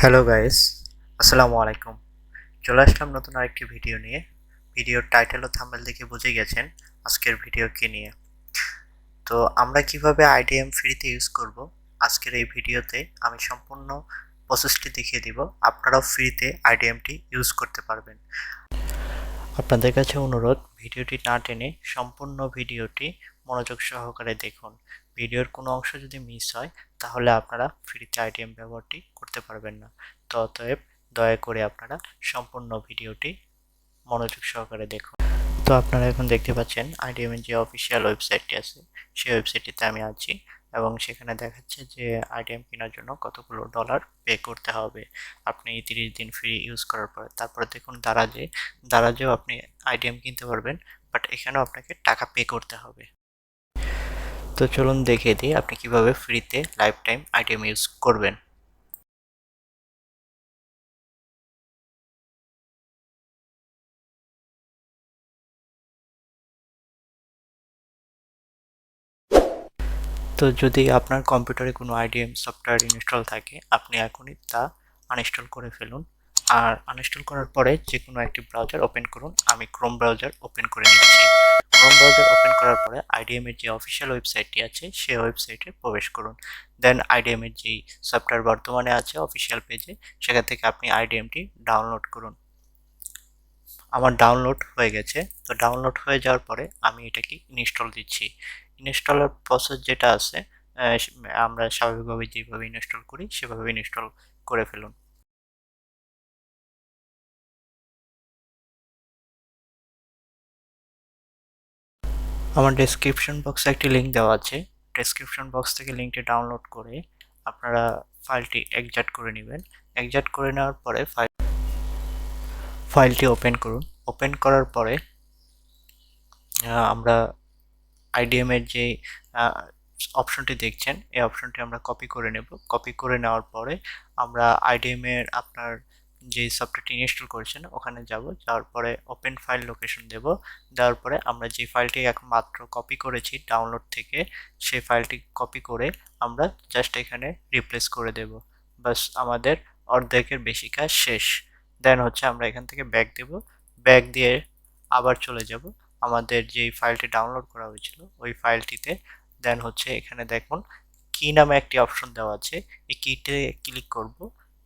Hello guys, আসসালামু আলাইকুম। চলে আসলাম নতুন আরেকটি ভিডিও নিয়ে। ভিডিওর টাইটেল ও থাম্বনেল দেখে বুঝে গেছেন আজকের ভিডিও কি নিয়ে। তো আমরা কিভাবে আইডিএম ফ্রিতে ইউজ করব, আজকের এই ভিডিওতে আমি সম্পূর্ণ প্রসেসটি দেখিয়ে দিব। আপনারাও ফ্রিতে আইডিএমটি ইউজ করতে পারবেন। আপনাদের কাছে অনুরোধ, ভিডিওটি না টেনে সম্পূর্ণ ভিডিওটি মনোযোগ সহকারে দেখুন। ভিডিওর কোনো অংশ যদি মিস হয় তাহলে আপনারা ফ্রিতে আইডিএম ব্যবহারটি করতে পারবেন না। তো অতএব দয়া করে আপনারা সম্পূর্ণ ভিডিওটি মনোযোগ সহকারে দেখুন। তো আপনারা এখন দেখতে পাচ্ছেন আইডিএম এর যে অফিসিয়াল ওয়েবসাইটটি আছে সেই ওয়েবসাইটটিতে আমি আছি এবং সেখানে দেখাচ্ছে যে আইডিএম কেনার জন্য কতগুলো ডলার পে করতে হবে আপনি 30 দিন ফ্রি ইউজ করার পরে। তারপরে দেখুন দারাজেও আপনি আইডিএম কিনতে পারবেন, বাট এখানেও আপনাকে টাকা পে করতে হবে। তো চলুন দেখিয়ে দিই আপনি কিভাবে ফ্রিতে লাইফ টাইম আইডিএম ইউজ করবেন। তো যদি আপনার কম্পিউটারে কোনো আইডিএম সফটওয়্যার ইনস্টল থাকে আপনি এখনই তা আনইনস্টল করে ফেলুন। আর আনইনস্টল করার পরে যে কোনো একটি ব্রাউজার ওপেন করুন। আমি ক্রোম ব্রাউজার ওপেন করে নিচ্ছি। ক্রোম ব্রাউজার ওপেন করার পরে আইডিএম এর যে অফিসিয়াল ওয়েবসাইটটি আছে সেই ওয়েবসাইটে প্রবেশ করুন। দেন আইডিএম এর যেই সফটওয়্যার বর্তমানে আছে অফিসিয়াল পেজে সেখান থেকে আপনি আইডিএমটি ডাউনলোড করুন। আমার ডাউনলোড হয়ে গেছে। তো ডাউনলোড হয়ে যাওয়ার পরে আমি এটাকে ইনস্টল দিচ্ছি। ইনস্টলের প্রসেস যেটা আছে আমরা স্বাভাবিকভাবে যেভাবে ইনস্টল করি সেভাবে ইনস্টল করে ফেলুন। আমার ডেসক্রিপশন বক্সে একটি লিঙ্ক দেওয়া আছে। ডেসক্রিপশন বক্স থেকে লিঙ্কটি ডাউনলোড করে আপনারা ফাইলটি এক্সট্রাক্ট করে নেবেন। এক্সট্রাক্ট করে নেওয়ার পরে ফাইলটি ওপেন করুন। ওপেন করার পরে আমরা আইডিএম এর যে অপশনটি দেখছেন এই অপশনটি আমরা কপি করে নেব। কপি করে নেওয়ার পরে আমরা আইডিএম এর আপনার যে সফটওয়্যারটি ইনস্টল করেছেন ওখানে যাব। যাওয়ার পরে ওপেন ফাইল লোকেশন দেব। দেওয়ার পরে আমরা যে ফাইলটি এখন মাত্র কপি করেছি ডাউনলোড থেকে সেই ফাইলটি কপি করে আমরা জাস্ট এখানে রিপ্লেস করে দেব। বাস আমাদের অর্ধেকের বেশি কাজ শেষ। দেন হচ্ছে আমরা এখান থেকে ব্যাক দেব। ব্যাক দিয়ে আবার চলে যাব আমাদের যেই ফাইলটি ডাউনলোড করা হয়েছিল ওই ফাইলটিতে। দেন হচ্ছে এখানে দেখুন কি নামে একটি অপশন দেওয়া আছে, এই কিতে ক্লিক করব।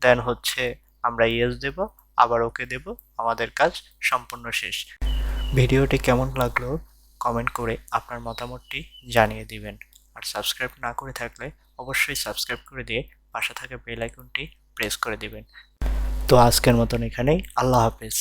দেন হচ্ছে আমরা ইয়েস দেব, আবার ওকে দেব। আমাদের কাজ সম্পূর্ণ শেষ। ভিডিওটি কেমন লাগলো কমেন্ট করে আপনার মতামতটি জানিয়ে দিবেন। আর সাবস্ক্রাইব না করে থাকলে অবশ্যই সাবস্ক্রাইব করে দিয়ে পাশে থাকা বেল আইকনটি প্রেস করে দিবেন। তো আজকের মতন এখানেই, আল্লাহ হাফেজ।